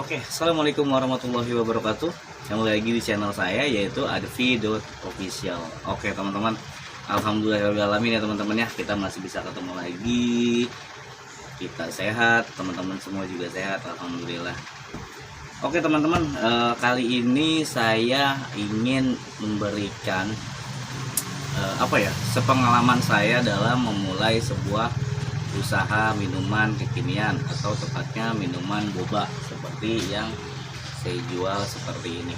Oke, assalamualaikum warahmatullahi wabarakatuh. Kembali lagi di channel saya yaitu advi.official. Oke teman-teman, alhamdulillahirobbilalamin ya teman-teman ya, kita masih bisa ketemu lagi. Kita sehat, teman-teman semua juga sehat, alhamdulillah. Oke teman-teman, kali ini saya ingin memberikan sepengalaman saya dalam memulai sebuah usaha minuman kekinian atau tepatnya minuman boba seperti yang saya jual seperti ini.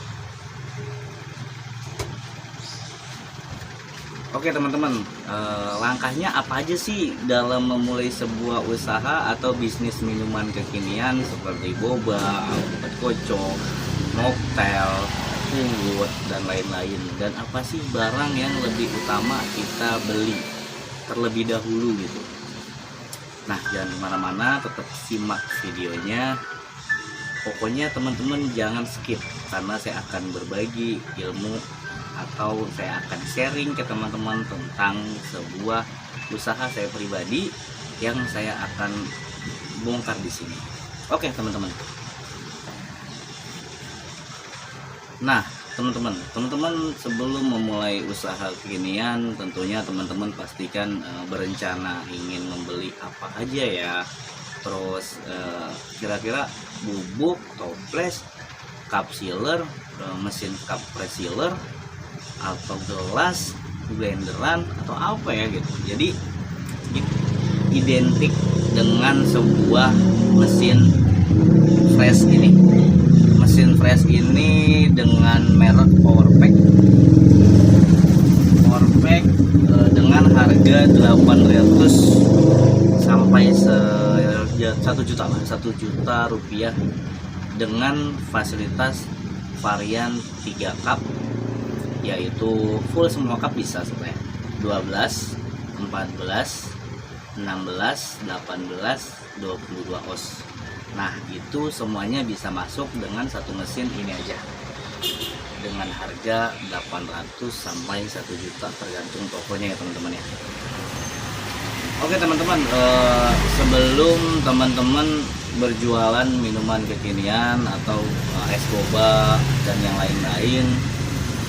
Oke teman-teman, langkahnya apa aja sih dalam memulai sebuah usaha atau bisnis minuman kekinian seperti boba, alpukat kocok, mocktail, pungut, dan lain-lain. Dan apa sih barang yang lebih utama kita beli terlebih dahulu gitu. Nah, jangan kemana-mana, tetap simak videonya. Pokoknya teman-teman jangan skip, karena saya akan berbagi ilmu atau saya akan sharing ke teman-teman tentang sebuah usaha saya pribadi yang saya akan bongkar di sini. Oke teman-teman. Nah teman-teman sebelum memulai usaha kekinian tentunya teman-teman pastikan berencana ingin membeli apa aja ya. Terus kira-kira bubuk, toples, cup sealer, mesin cup press sealer, atau gelas, blenderan, atau apa ya gitu. Jadi identik dengan sebuah mesin fresh ini. Mesin fresh ini dengan merek Powerpack dengan harga 800 sampai 1 juta lah, 1 juta rupiah dengan fasilitas varian 3 cup, yaitu full semua cup bisa sebenarnya 12, 14, 16, 18, 22 oz. Nah itu semuanya bisa masuk dengan satu mesin ini aja dengan harga 800 sampai 1 juta tergantung tokonya ya teman-teman ya. Oke teman-teman, sebelum teman-teman berjualan minuman kekinian atau es boba dan yang lain-lain,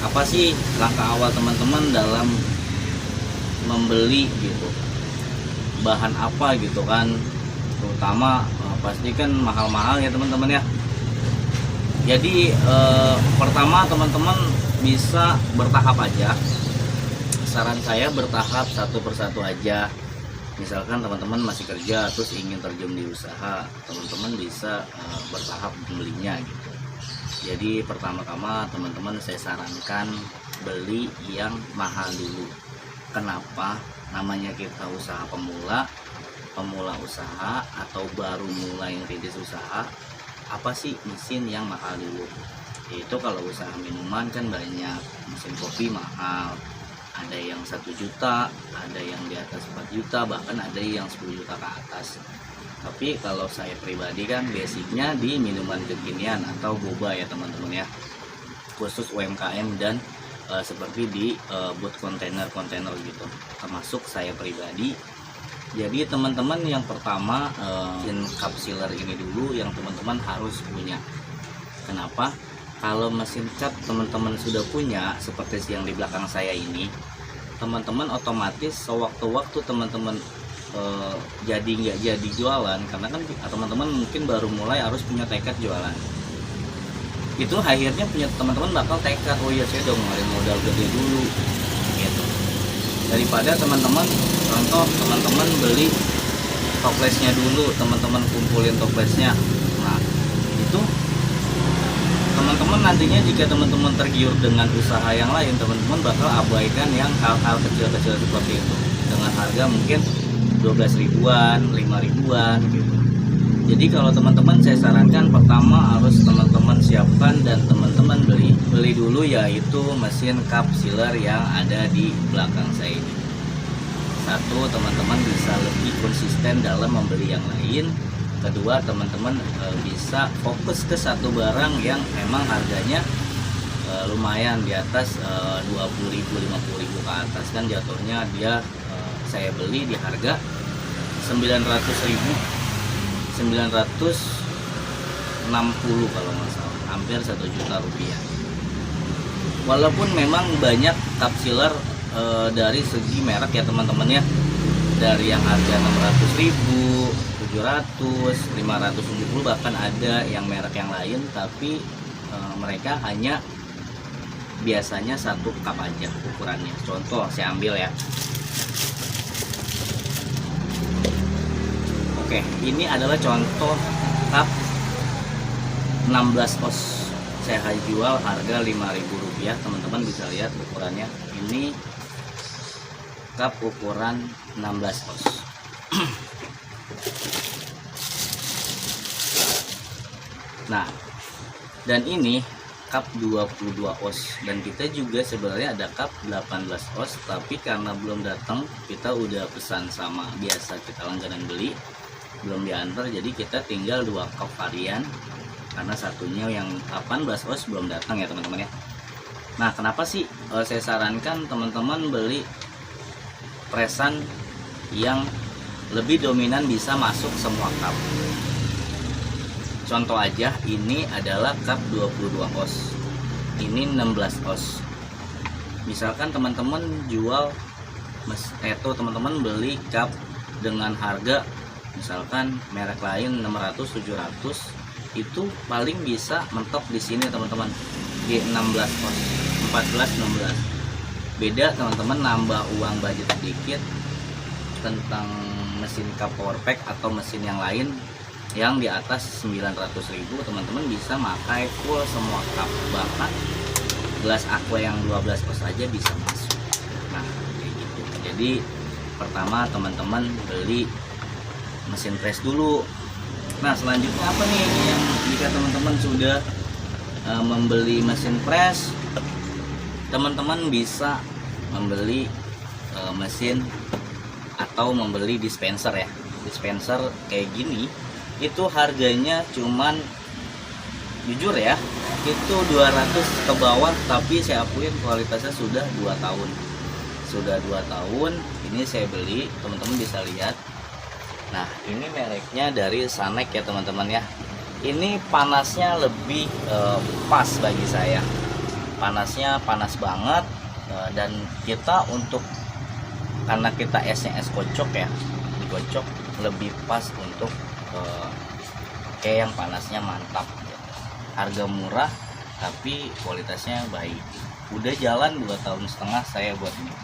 apa sih langkah awal teman-teman dalam membeli gitu, bahan apa gitu kan, terutama pasti kan mahal-mahal ya teman-teman ya. Jadi pertama teman-teman bisa bertahap aja. Saran saya bertahap satu persatu aja. Misalkan teman-teman masih kerja terus ingin terjun di usaha, teman-teman bisa bertahap membelinya gitu. Jadi pertama-tama teman-teman saya sarankan beli yang mahal dulu. Kenapa? Namanya kita usaha pemula usaha atau baru mulai rintis usaha, apa sih mesin yang mahal dulu? Itu kalau usaha minuman kan banyak, mesin kopi mahal, ada yang 1 juta, ada yang di atas 4 juta, bahkan ada yang 10 juta ke atas. Tapi kalau saya pribadi kan basicnya di minuman kekinian atau boba ya teman-teman ya, khusus UMKM dan seperti di booth kontainer gitu, termasuk saya pribadi. Jadi teman-teman yang pertama mesin cup sealer ini dulu yang teman-teman harus punya. Kenapa? Kalau mesin cup teman-teman sudah punya seperti yang di belakang saya ini, teman-teman otomatis sewaktu-waktu teman-teman jadi nggak jadi jualan, karena kan teman-teman mungkin baru mulai harus punya tekad jualan. Itu akhirnya punya teman-teman bakal tekad, oh iya saya udah ngeluarin modal gede dulu gitu. Daripada teman-teman contoh teman-teman beli toplesnya dulu, teman-teman kumpulin toplesnya. Nah itu teman-teman nantinya jika teman-teman tergiur dengan usaha yang lain, teman-teman bakal abaikan yang hal-hal kecil-kecil seperti itu dengan harga mungkin 12 ribuan, 5 ribuan gitu. Jadi kalau teman-teman saya sarankan pertama harus teman-teman siapkan dan teman-teman beli dulu, yaitu mesin cup sealer yang ada di belakang saya ini. Satu, teman-teman bisa lebih konsisten dalam membeli yang lain. Kedua, teman-teman bisa fokus ke satu barang yang memang harganya lumayan di atas 20.000, 50.000 ke atas kan jatuhnya dia. Saya beli di harga 900.000 kalau nggak salah, hampir 1 juta rupiah. Walaupun memang banyak cup sealer dari segi merek ya teman-teman ya, dari yang harga 600.000, 700, 570, bahkan ada yang merek yang lain, tapi mereka hanya biasanya 1 cup aja ukurannya. Contoh saya ambil ya. Oke, ini adalah contoh cup 16 oz. Saya jual harga Rp5.000, teman-teman bisa lihat ukurannya. Ini cup ukuran 16 oz. Nah, dan ini cup 22 oz, dan kita juga sebenarnya ada cup 18 oz, tapi karena belum datang, kita udah pesan sama biasa kita langganan beli, belum diantar, jadi kita tinggal 2 cup varian, karena satunya yang 18 oz belum datang ya teman-teman ya. Nah, kenapa sih saya sarankan teman-teman beli presan yang lebih dominan bisa masuk semua cup. Contoh aja, ini adalah cup 22 oz, ini 16 oz. Misalkan teman-teman jual teman-teman beli cup dengan harga misalkan merek lain 600-700, itu paling bisa mentok di sini teman-teman, di 16 oz, 14-16. Beda teman-teman nambah uang budget sedikit tentang mesin cup power pack atau mesin yang lain yang di atas 900.000, teman-teman bisa pakai full semua cup, bahkan gelas aqua yang 12 oz aja bisa masuk. Nah, kayak gitu. Jadi pertama teman-teman beli mesin press dulu. Nah, selanjutnya apa nih yang jika teman-teman sudah membeli mesin press, teman-teman bisa membeli mesin atau membeli dispenser ya. Dispenser kayak gini itu harganya cuman, jujur ya, itu 200 ke bawah, tapi saya akuin kualitasnya sudah 2 tahun. Sudah 2 tahun ini saya beli, teman-teman bisa lihat. Nah, ini mereknya dari Sanek ya teman-teman ya. Ini panasnya lebih pas bagi saya. Panasnya panas banget, dan kita untuk, karena kita esnya es kocok ya, dikocok lebih pas untuk kayak yang panasnya mantap. Harga murah tapi kualitasnya baik. Udah jalan 2,5 tahun saya buat ini.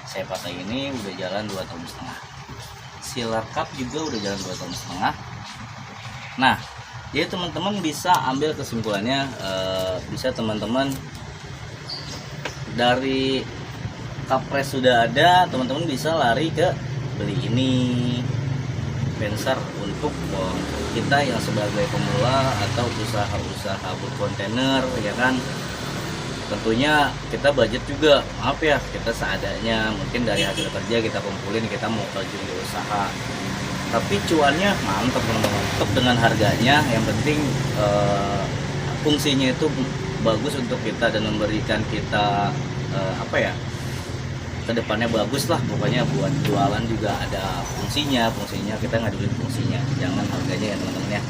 Saya pakai ini udah jalan 2,5 tahun. Sealer cup juga udah jalan 2,5 tahun. Nah, jadi teman-teman bisa ambil kesimpulannya, bisa teman-teman dari cup press sudah ada, teman-teman bisa lari ke beli ini dispenser untuk kita yang sebagai pemula atau usaha-usaha berkontainer ya kan. Tentunya kita budget juga, maaf ya, kita seadanya, mungkin dari hasil kerja kita kumpulin, kita mau terjun di usaha, tapi cuannya mantap teman-teman, tetap dengan harganya. Yang penting fungsinya itu bagus untuk kita dan memberikan kita apa ya, kedepannya bagus lah pokoknya. Buat jualan juga ada fungsinya kita ngadulin fungsinya, jangan harganya ya teman-teman ya.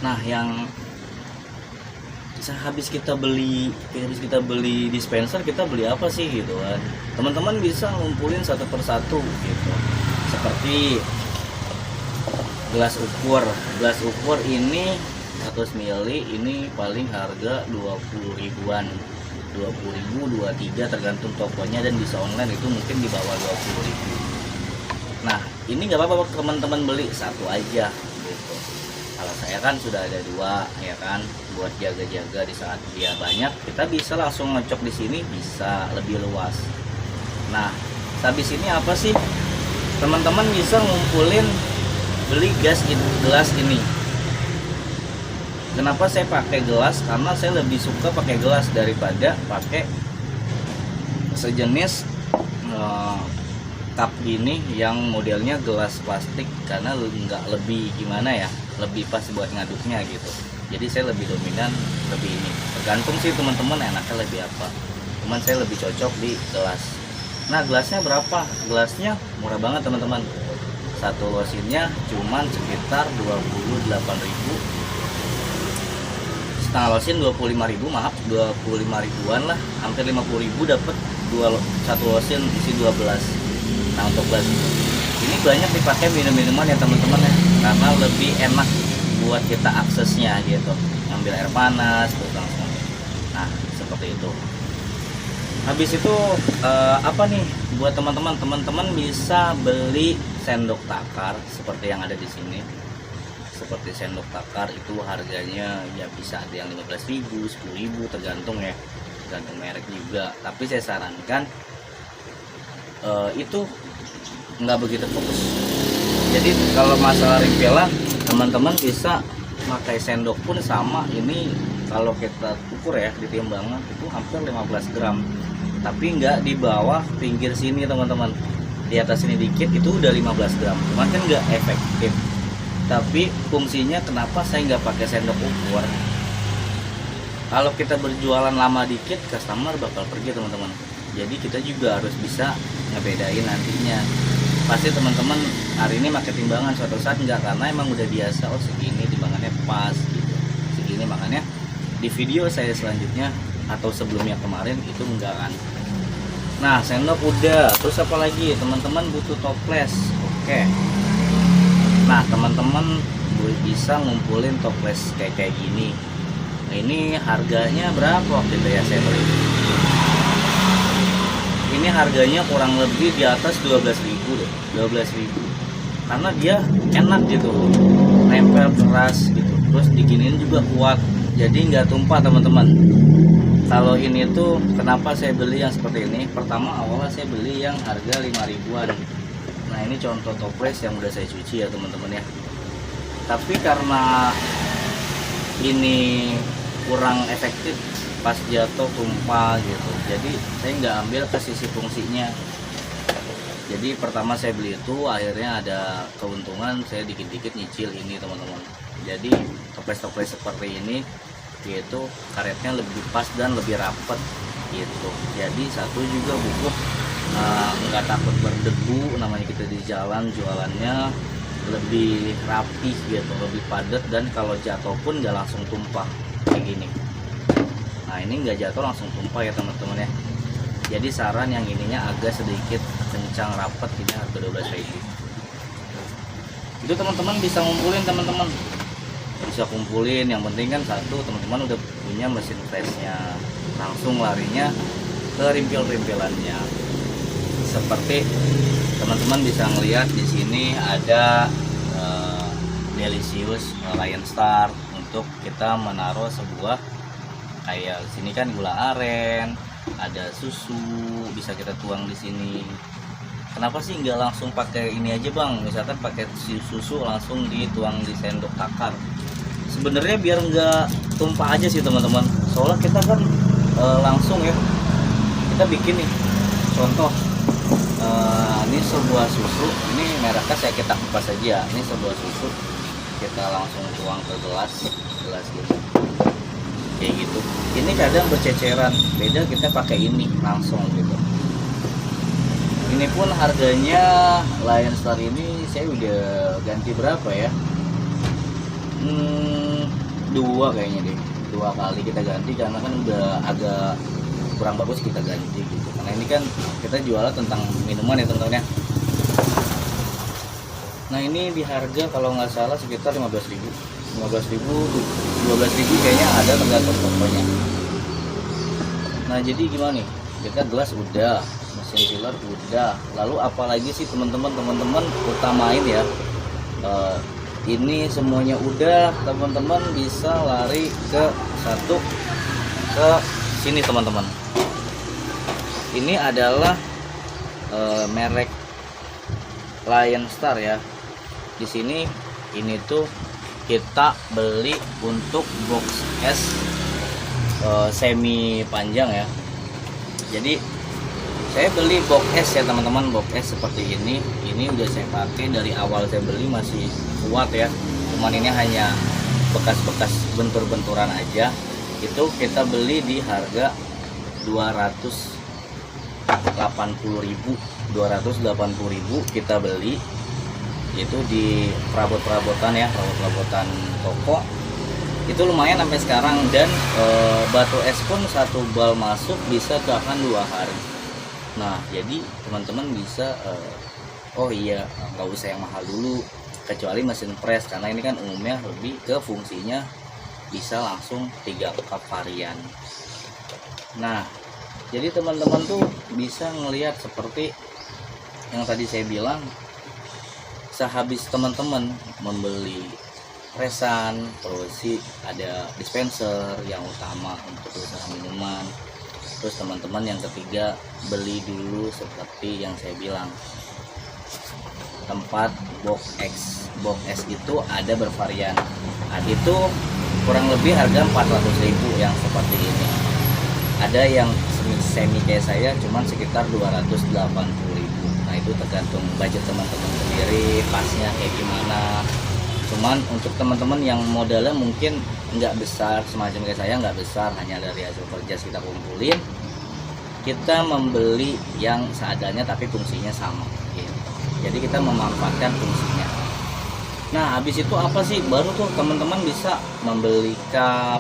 Nah, yang habis kita beli dispenser, kita beli apa sih gitu kan, teman-teman bisa ngumpulin satu persatu gitu. Seperti gelas ukur ini 100 ml ini paling harga 20 ribuan, 20.000, 23 tergantung tokonya, dan bisa online itu mungkin di bawah 20.000. Nah, ini nggak apa-apa teman-teman beli satu aja gitu. Kalau saya kan sudah ada 2 ya kan, buat jaga-jaga di saat dia banyak, kita bisa langsung ngecok di sini, bisa lebih luas. Nah, habis ini apa sih? Teman-teman bisa ngumpulin beli gelas ini. Kenapa saya pakai gelas? Karena saya lebih suka pakai gelas daripada pakai sejenis cup gini yang modelnya gelas plastik, karena nggak lebih gimana ya, lebih pas buat ngaduknya gitu. Jadi saya lebih dominan lebih ini. Tergantung sih teman-teman enaknya lebih apa. Cuman saya lebih cocok di gelas. Nah, gelasnya berapa? Gelasnya murah banget teman-teman. Satu losinnya cuman sekitar 28.000. setengah losin 25.000, maaf 25 ribuan lah, hampir 50.000 dapat satu losin isi 12. Nah untuk gelas ini banyak dipakai minum-minuman ya teman-teman ya, karena lebih enak buat kita aksesnya gitu, ngambil air panas terus langsung. Nah seperti itu. Habis itu apa nih buat teman-teman bisa beli sendok takar seperti yang ada di sini. Seperti sendok takar itu harganya ya bisa ada yang 15.000, 10.000 tergantung ya, tergantung merek juga. Tapi saya sarankan itu nggak begitu fokus. Jadi kalau masalah rimpelan, teman-teman bisa pakai sendok pun sama. Ini kalau kita ukur ya di timbangan itu hampir 15 gram, tapi nggak di bawah pinggir sini teman-teman, di atas ini dikit itu udah 15 gram, cuman kan nggak efektif. Tapi fungsinya kenapa saya nggak pakai sendok ukur, kalau kita berjualan lama dikit customer bakal pergi teman-teman. Jadi kita juga harus bisa ngebedain nantinya. Pasti teman-teman hari ini pakai timbangan, suatu saat enggak, karena emang udah biasa, oh segini timbangannya pas gitu, segini. Makanya di video saya selanjutnya atau sebelumnya kemarin itu enggak kan. Nah sendok udah, terus apa lagi teman-teman? Butuh toples. Oke. Nah teman-teman bisa ngumpulin toples kayak gini. Nah, ini harganya berapa waktu itu ya saya beli? Ini harganya kurang lebih di atas 12.000 deh, 12.000. Karena dia enak gitu, nempel keras gitu, terus diginiin juga kuat, jadi nggak tumpah teman-teman. Kalau ini tuh kenapa saya beli yang seperti ini? Pertama awalnya saya beli yang harga 5.000-an. Nah ini contoh toples yang udah saya cuci ya teman-teman ya. Tapi karena ini kurang efektif, pas jatuh tumpah gitu, jadi saya nggak ambil ke sisi fungsinya. Jadi pertama saya beli itu, akhirnya ada keuntungan, saya dikit-dikit nyicil ini teman-teman. Jadi toples-toples seperti ini yaitu karetnya lebih pas dan lebih rapet gitu. Jadi satu juga buku nggak takut berdebu, namanya kita di jalan jualannya lebih rapi gitu, lebih padat, dan kalau jatuh pun nggak langsung tumpah kayak gini. Nah ini nggak jatuh langsung tumpah ya teman-teman ya. Jadi saran yang ininya agak sedikit kencang rapet, ini harga 12.000. Itu teman-teman bisa ngumpulin, teman-teman bisa kumpulin. Yang penting kan satu, teman-teman udah punya mesin presnya, langsung larinya ke rimpil-rimpilannya. Seperti teman-teman bisa ngelihat di sini ada Delicious Lion Star untuk kita menaruh sebuah kayak sini kan gula aren, ada susu, bisa kita tuang di sini. Kenapa sih nggak langsung pakai ini aja bang? Misalkan pakai susu langsung dituang di sendok takar. Sebenarnya biar nggak tumpah aja sih teman-teman. Soalnya kita kan langsung ya, kita bikin nih contoh. Ini sebuah susu, ini mereknya kita kupas aja. Ini sebuah susu, kita langsung tuang ke gelas gitu. Kayak gitu. Ini kadang berceceran, beda kita pakai ini langsung gitu. Ini pun harganya Lion Star ini saya udah ganti berapa ya? 2 kayaknya deh, 2 kali kita ganti karena kan udah agak kurang bagus, kita ganti gitu. Karena ini kan kita jualan tentang minuman ya teman-teman ya. Nah ini di harga kalau nggak salah sekitar 15.000, 12.000 kayaknya ada, tergantung tokonya. Nah jadi gimana nih, kita gelas udah, mesin chiller udah, lalu apalagi sih teman-teman utamain ya. Ini semuanya udah, teman-teman bisa lari ke sini teman-teman. Ini adalah merek Lion Star ya. Di sini ini tuh kita beli untuk box es semi panjang ya. Jadi saya beli box es ya teman-teman, box es seperti ini. Ini udah saya pakai dari awal saya beli, masih kuat ya. Cuman ini hanya bekas-bekas bentur-benturan aja. Itu kita beli di harga 280.000 kita beli. Itu di perabotan ya, perabotan toko. itu lumayan sampai sekarang. Dan batu es pun satu bal masuk bisa tahan 2 hari. Nah jadi teman-teman bisa oh iya, nggak usah yang mahal dulu kecuali mesin press, karena ini kan umumnya lebih ke fungsinya bisa langsung 3 cup varian. Nah jadi teman-teman tuh bisa ngelihat seperti yang tadi saya bilang, sehabis teman-teman membeli presan, terus sih ada dispenser yang utama untuk usaha minuman, terus teman-teman yang ketiga beli dulu seperti yang saya bilang tempat box X itu ada bervarian. Nah, itu kurang lebih harga 400.000 yang seperti ini. Ada yang semi kayak saya cuman sekitar 280.000. Nah itu tergantung budget teman-teman sendiri, pasnya kayak gimana. Cuman untuk teman-teman yang modalnya mungkin nggak besar semacam kayak saya, nggak besar, hanya dari hasil kerja kita kumpulin, kita membeli yang seadanya tapi fungsinya sama gitu. Jadi kita memanfaatkan fungsinya. Nah habis itu apa sih, baru tuh teman-teman bisa membeli cup.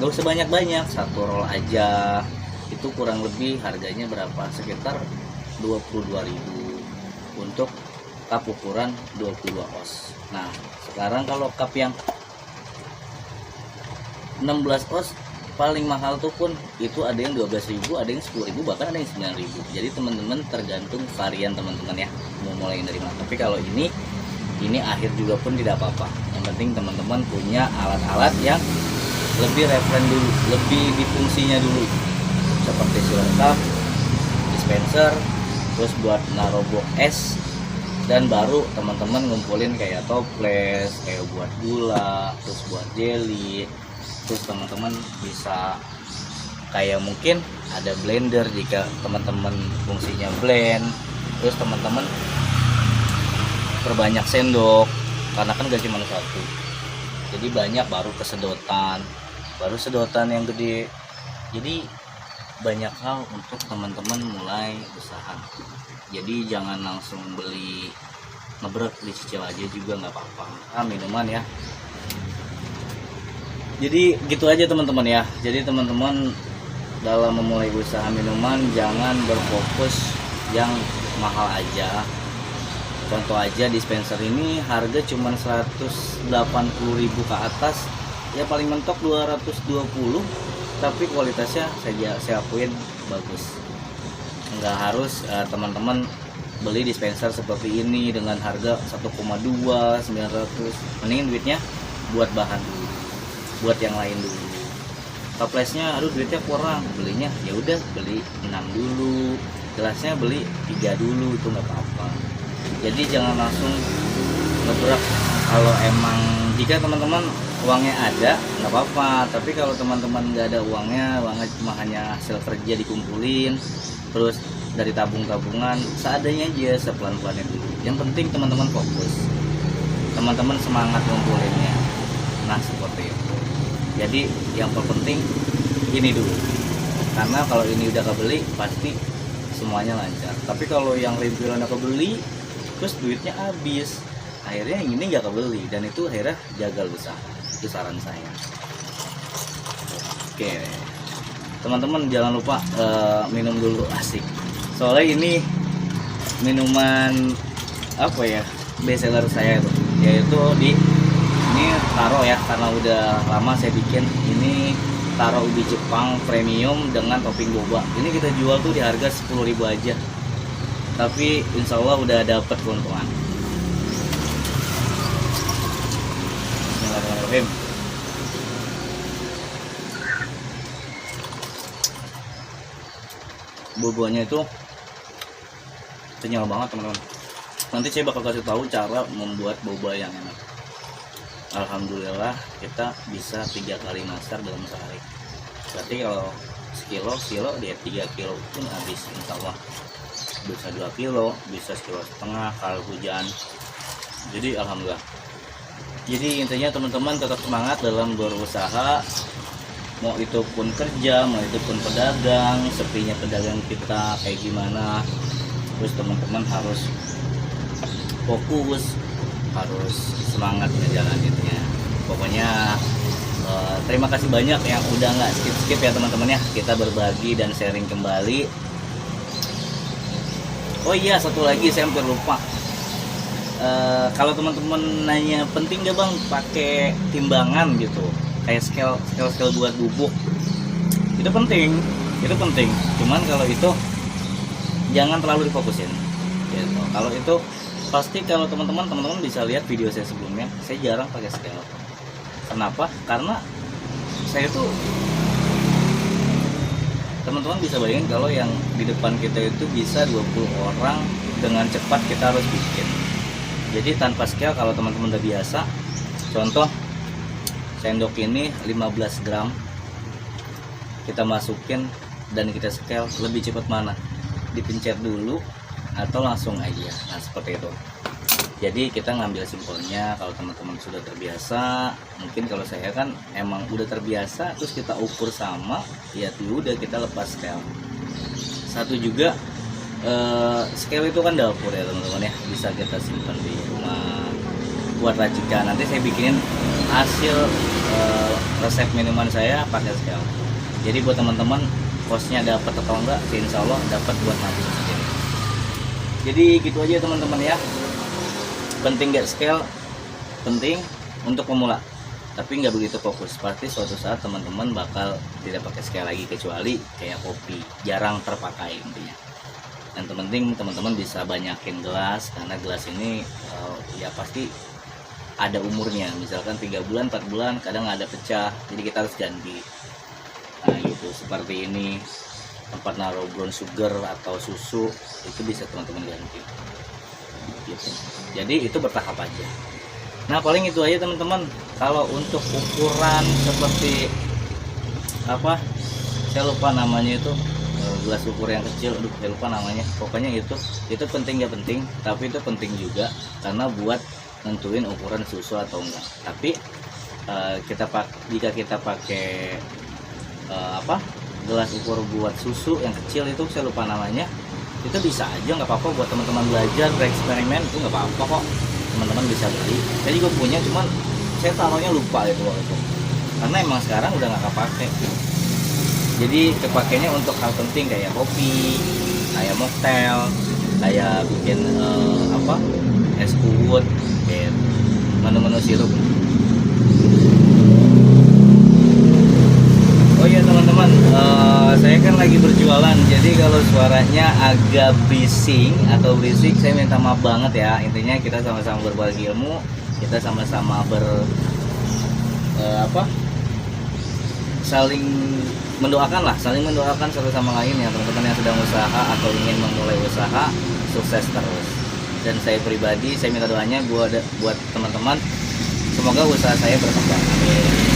Gak usah banyak-banyak, 1 roll aja. Itu kurang lebih harganya berapa, sekitar 22.000 untuk cup ukuran 22 oz. Nah sekarang kalau cup yang 16 oz paling mahal tuh pun itu ada yang 12.000, ada yang 10.000, bahkan ada yang 9.000. Jadi teman-teman tergantung varian teman-teman ya, mau mulai dari mana. Tapi kalau ini akhir juga pun tidak apa-apa. Yang penting teman-teman punya alat-alat yang lebih referen dulu, lebih di fungsinya dulu, seperti silver cup, dispenser, terus buat naruh box es, dan baru teman-teman ngumpulin kayak toples, kayak buat gula, terus buat jelly. Terus teman-teman bisa kayak mungkin ada blender jika teman-teman fungsinya blend. Terus teman-teman perbanyak sendok karena kan gak cuma 1, jadi banyak, baru sedotan yang gede. Jadi banyak hal untuk teman-teman mulai usaha. Jadi jangan langsung beli ngebrek, dicicil aja juga nggak apa-apa. Minuman ya. Jadi gitu aja teman-teman ya. Jadi teman-teman dalam memulai usaha minuman jangan berfokus yang mahal aja. Contoh aja dispenser ini harga cuma 180.000 ke atas, ya paling mentok 220, tapi kualitasnya saya akuin bagus. Nggak harus teman-teman beli dispenser seperti ini dengan harga 1,2 900. Mendingin duitnya buat bahan dulu, buat yang lain dulu. Toplesnya aduh duitnya kurang, belinya ya udah beli 6 dulu, gelasnya beli 3 dulu, itu nggak apa-apa. Jadi jangan langsung ngebrak. Kalau emang jika teman-teman uangnya ada nggak apa-apa, tapi kalau teman-teman nggak ada uangnya cuma hanya hasil kerja dikumpulin, terus dari tabungan seadanya aja, sepelan-pelannya dulu. Yang penting teman-teman fokus, teman-teman semangat ngumpulinnya. Nah seperti itu. Jadi yang terpenting ini dulu, karena kalau ini udah kebeli pasti semuanya lancar. Tapi kalau yang rintilan udah kebeli terus duitnya habis, akhirnya yang ini nggak kebeli, dan itu akhirnya gagal usaha. Itu saran saya. Oke teman-teman, jangan lupa minum dulu, asik. Soalnya ini minuman apa ya, best seller saya tuh, yaitu ini taro ya, karena udah lama saya bikin. Ini taro ubi Jepang premium dengan topping boba. Ini kita jual tuh di harga 10.000 aja, tapi insya Allah udah dapat keuntungan. Bismillahirrahmanirrahim. Bobanya itu kenyal banget teman-teman. Nanti saya bakal kasih tahu cara membuat boba yang enak. Alhamdulillah kita bisa 3 kali masak dalam sehari. Berarti kalau sekilo dia 3 kilo pun habis insya Allah. Bisa 2 kilo, bisa 1,5 kilo kalau hujan. Jadi alhamdulillah. Jadi intinya teman-teman tetap semangat dalam berusaha. Mau itu pun kerja, mau itu pun pedagang, sepinya pedagang kita kayak gimana. Terus teman-teman harus fokus, harus semangat ngejalaninnya. Pokoknya Terima kasih banyak yang udah nggak skip ya teman-teman ya, kita berbagi dan sharing kembali. Oh iya, satu lagi saya hampir lupa. Kalau teman-teman nanya penting gak bang pakai timbangan gitu, kayak scale buat bubuk, itu penting. Cuman kalau itu jangan terlalu difokusin gitu. Kalau itu pasti, kalau teman-teman bisa lihat video saya sebelumnya, saya jarang pakai scale. Kenapa? Karena saya tuh, teman-teman bisa bayangin kalau yang di depan kita itu bisa 20 orang dengan cepat kita harus bikin. Jadi tanpa scale, kalau teman-teman udah biasa, contoh sendok ini 15 gram, kita masukin dan kita scale, lebih cepat mana? Dipencet dulu atau langsung aja? Nah seperti itu. Jadi kita ngambil simpelnya. Kalau teman-teman sudah terbiasa, mungkin kalau saya kan emang udah terbiasa, terus kita ukur sama, ya udah kita lepas scale. Satu juga, scale itu kan dapur ya teman-teman ya, bisa kita simpan di rumah buat racikan. Nanti saya bikinin hasil resep minuman saya pakai scale. Jadi buat teman-teman, kosnya dapat atau enggak, insya Allah dapat buat nabung sendiri. Jadi gitu aja teman-teman ya. Penting gak scale? Penting untuk pemula, tapi nggak begitu fokus. Pasti suatu saat teman-teman bakal tidak pakai scale lagi, kecuali kayak kopi, jarang terpakai intinya. Dan terpenting teman-teman bisa banyakin gelas, karena gelas ini ya pasti ada umurnya. Misalkan 3 bulan, 4 bulan, kadang ada pecah, jadi kita harus ganti. Nah gitu, seperti ini tempat naruh brown sugar atau susu, itu bisa teman-teman ganti gitu. Jadi itu bertahap aja. Nah paling itu aja teman-teman. Kalau untuk ukuran seperti apa, saya lupa namanya itu, gelas ukur yang kecil, saya lupa namanya. Pokoknya itu penting gak penting, tapi itu penting juga karena buat nentuin ukuran susu atau enggak. Tapi jika kita pakai gelas ukur buat susu yang kecil, itu saya lupa namanya, itu bisa aja, nggak apa-apa buat teman-teman belajar, bereksperimen, itu nggak apa-apa kok, teman-teman bisa beli. Saya juga punya, cuman saya taruhnya lupa itu waktu itu, karena emang sekarang udah nggak kepake. Jadi kepakainya untuk hal penting kayak kopi, kayak mocktail, kayak bikin es kuwut, kayak menu-menu sirup. Oh iya teman-teman, saya kan lagi berjualan, jadi kalau suaranya agak berisik, saya minta maaf banget ya. Intinya kita sama-sama berbagi ilmu, kita sama-sama saling mendoakan satu sama lain ya teman-teman yang sedang usaha atau ingin memulai usaha, sukses terus. Dan saya pribadi, saya minta doanya buat teman-teman, semoga usaha saya berkembang. Amin.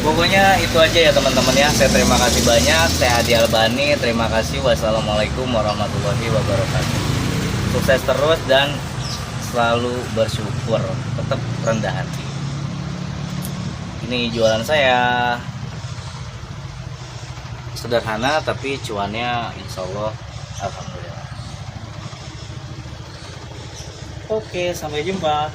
Pokoknya itu aja ya teman-teman ya. Saya terima kasih banyak. Saya Adi Albani. Terima kasih. Wassalamualaikum warahmatullahi wabarakatuh. Sukses terus dan selalu bersyukur. Tetap rendah hati. Ini jualan saya sederhana tapi cuannya insya Allah alhamdulillah. Oke, sampai jumpa.